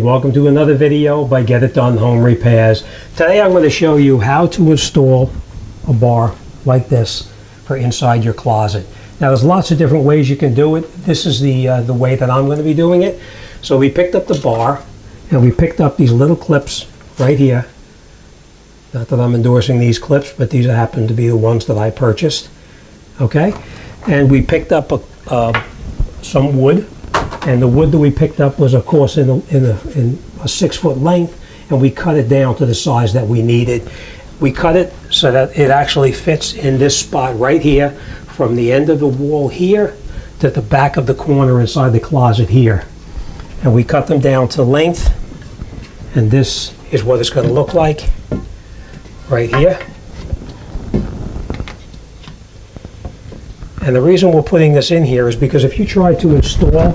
Welcome to another video by Get It Done Home Repairs. Today I'm going to show you how to install a bar like this for inside your closet. Now there's lots of different ways you can do it. This is the way that I'm going to be doing it. So we picked up the bar and we picked up these little clips right here. Not that I'm endorsing these clips, but these happen to be the ones that I purchased. Okay, and we picked up some wood. And the wood that we picked up was, of course, in a 6 foot length, and we cut it down to the size that we needed. We cut it so that it actually fits in this spot right here, from the end of the wall here to the back of the corner inside the closet here. And we cut them down to length, and this is what it's going to look like right here. And the reason we're putting this in here is because if you try to install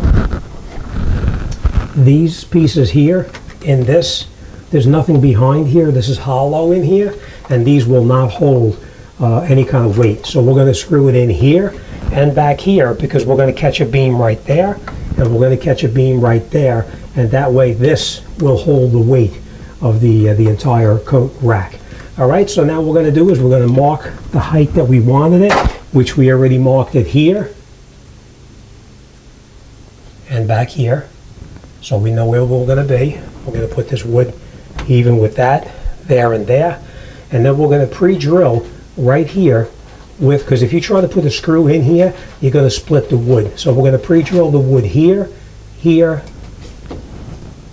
these pieces here in this, there's nothing behind here. This is hollow in here, and these will not hold any kind of weight. So we're going to screw it in here and back here, because we're going to catch a beam right there, and we're going to catch a beam right there, and that way this will hold the weight of the entire coat rack. All right, so now what we're going to do is we're going to mark the height that we wanted it, which we already marked it here and back here, so we know where we're going to be. We're going to put this wood even with that, there and there, and then we're going to pre-drill right here with, because if you try to put a screw in here, you're going to split the wood. So we're going to pre-drill the wood here, here,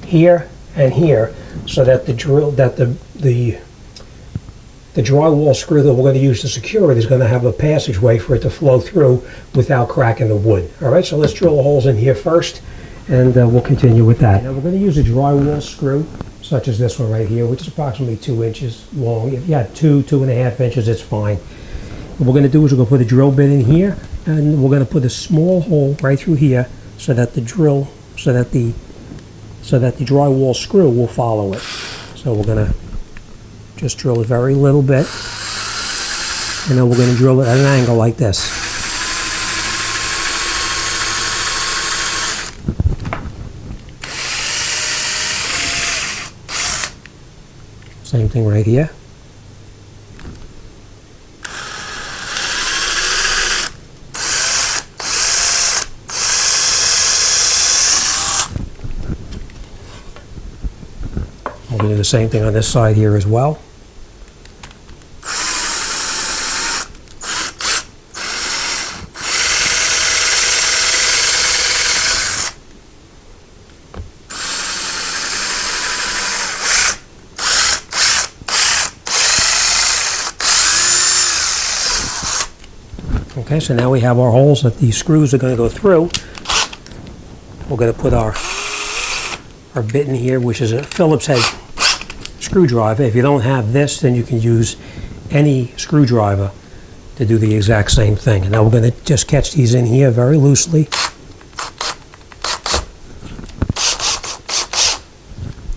here, and here, so that the drywall screw that we're going to use to secure it is going to have a passageway for it to flow through without cracking the wood. All right, so let's drill the holes in here first, and we'll continue with that. Now we're going to use a drywall screw, such as this one right here, which is approximately 2 inches long. If you have 2.5 inches, it's fine. What we're going to do is we're going to put a drill bit in here, and we're going to put a small hole right through here, so that the drywall screw will follow it. So we're going to just drill a very little bit, and then we're going to drill it at an angle like this. Same thing right here. We're going to do the same thing on this side here as well. Okay, so now we have our holes that these screws are going to go through. We're going to put our bit in here, which is a Phillips head screwdriver. If you don't have this, then you can use any screwdriver to do the exact same thing. And now we're going to just catch these in here very loosely.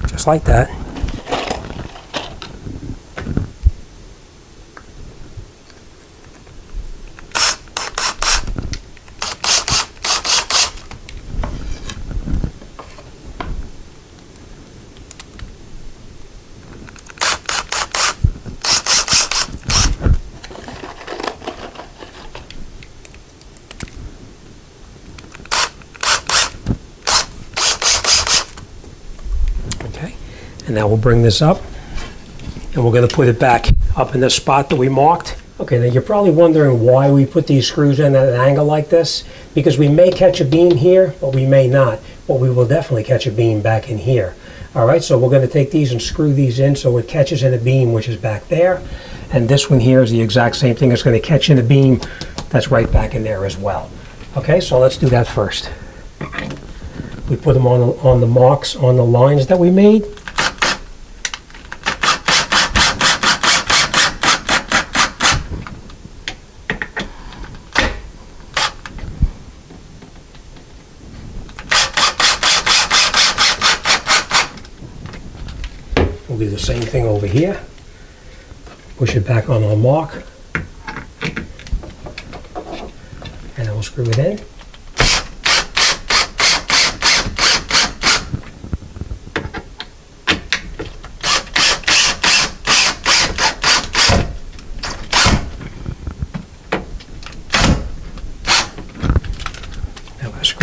Just like that. And now we'll bring this up, and we're going to put it back up in the spot that we marked. Okay, now you're probably wondering why we put these screws in at an angle like this, because we may catch a beam here, but we may not. But we will definitely catch a beam back in here. All right, so we're going to take these and screw these in so it catches in a beam, which is back there. And this one here is the exact same thing. It's going to catch in a beam that's right back in there as well. Okay, so let's do that first. We put them on the marks, on the lines that we made. We'll do the same thing over here. Push it back on our mark. And then we'll screw it in.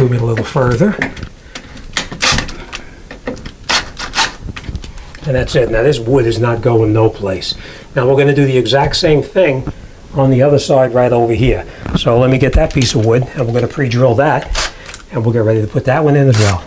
move it a little further. And that's it. Now this wood is not going no place. Now we're going to do the exact same thing on the other side right over here. So let me get that piece of wood, and we're going to pre-drill that, and we'll get ready to put that one in as well.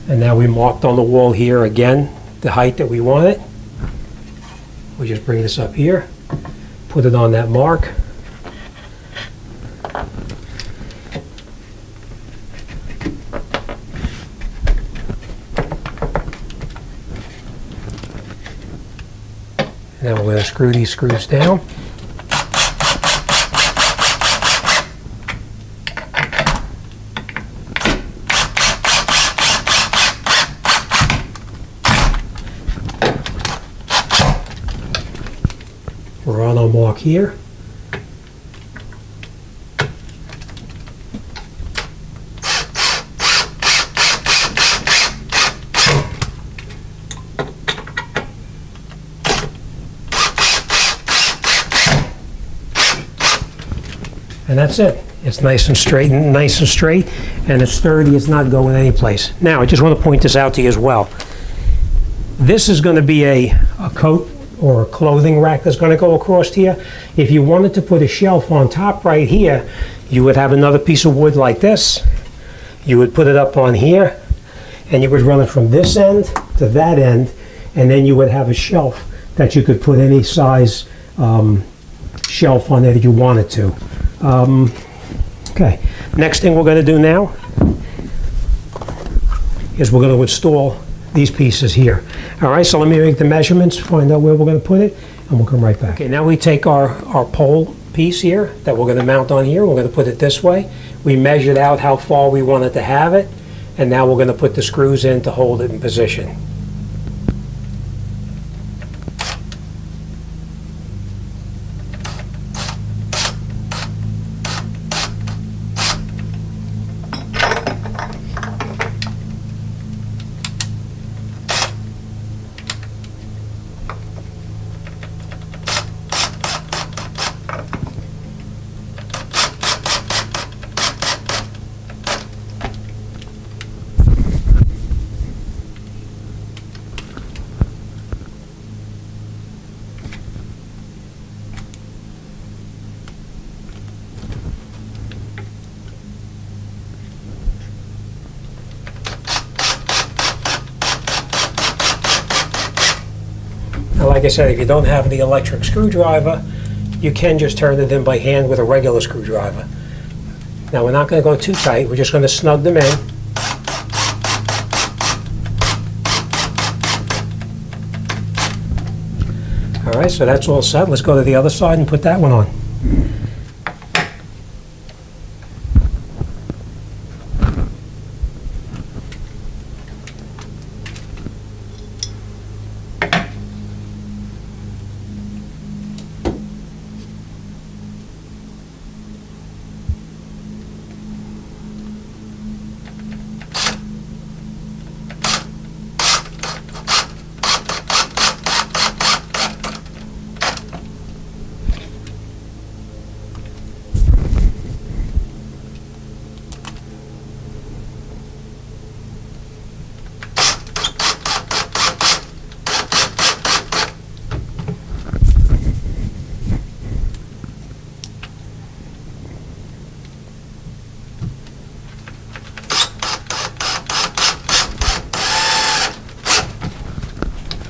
And now we marked on the wall here again the height that we want it. We just bring this up here, put it on that mark. And then we're going to screw these screws down. We're on our mark here. And that's it. It's nice and straight, and it's sturdy. It's not going anyplace. Now, I just want to point this out to you as well. This is going to be a coat or a clothing rack that's going to go across here. If you wanted to put a shelf on top right here, you would have another piece of wood like this. You would put it up on here, and you would run it from this end to that end, and then you would have a shelf that you could put any size shelf on there that you wanted to. Okay, next thing we're going to do now is we're going to install these pieces here. All right, so let me make the measurements, find out where we're going to put it, and we'll come right back. Okay, now we take our pole piece here that we're going to mount on here. We're going to put it this way. We measured out how far we wanted to have it, and now we're going to put the screws in to hold it in position. Now, like I said, if you don't have the electric screwdriver, you can just turn it in by hand with a regular screwdriver. Now, we're not going to go too tight. We're just going to snug them in. All right, so that's all set. Let's go to the other side and put that one on.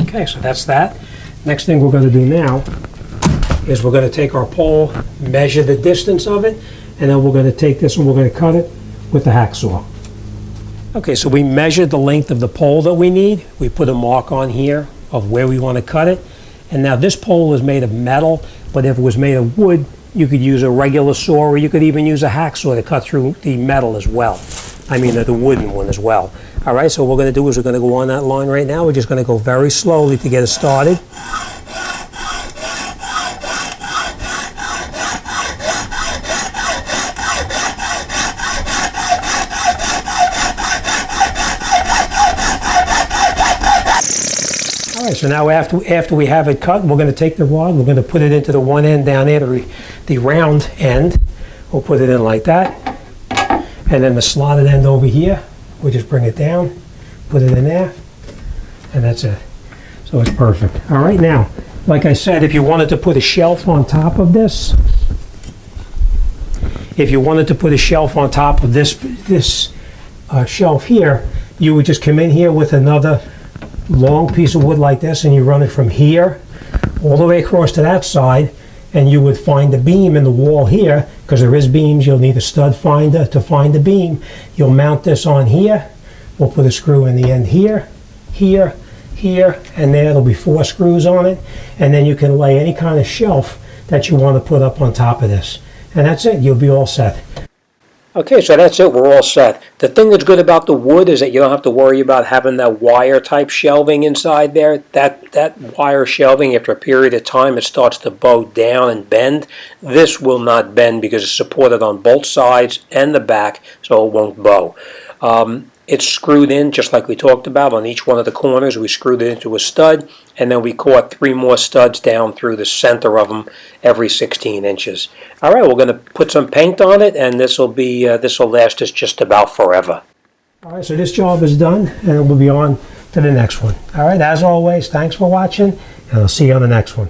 Okay, so that's that. Next thing we're going to do now is we're going to take our pole, measure the distance of it, and then we're going to take this and we're going to cut it with the hacksaw. Okay, so we measured the length of the pole that we need. We put a mark on here of where we want to cut it. And now this pole is made of metal, but if it was made of wood, you could use a regular saw, or you could even use a hacksaw to cut through the metal as well. I mean, the wooden one as well. All right, so what we're going to do is we're going to go on that line right now. We're just going to go very slowly to get it started. All right, so now after we have it cut, we're going to take the rod, we're going to put it into the one end down there, the round end. We'll put it in like that. And then the slotted end over here, we'll just bring it down, put it in there, and that's it. So it's perfect. All right, now, like I said, if you wanted to put a shelf on top of this, shelf here, you would just come in here with another long piece of wood like this, and you run it from here all the way across to that side, and you would find the beam in the wall here, because there is beams. You'll need a stud finder to find the beam. You'll mount this on here. We'll put a screw in the end here, here, here, and there. There'll be 4 screws on it, and then you can lay any kind of shelf that you want to put up on top of this, and that's it. You'll be all set. Okay, so that's it. We're all set. The thing that's good about the wood is that you don't have to worry about having that wire type shelving inside there. That wire shelving, after a period of time, it starts to bow down and bend. This will not bend because it's supported on both sides and the back, so it won't bow. It's screwed in just like we talked about on each one of the corners. We screwed it into a stud, and then we caught 3 more studs down through the center of them every 16 inches. All right, we're going to put some paint on it, and this will last us just about forever. All right, so this job is done, and we'll be on to the next one. All right, as always, thanks for watching, and I'll see you on the next one.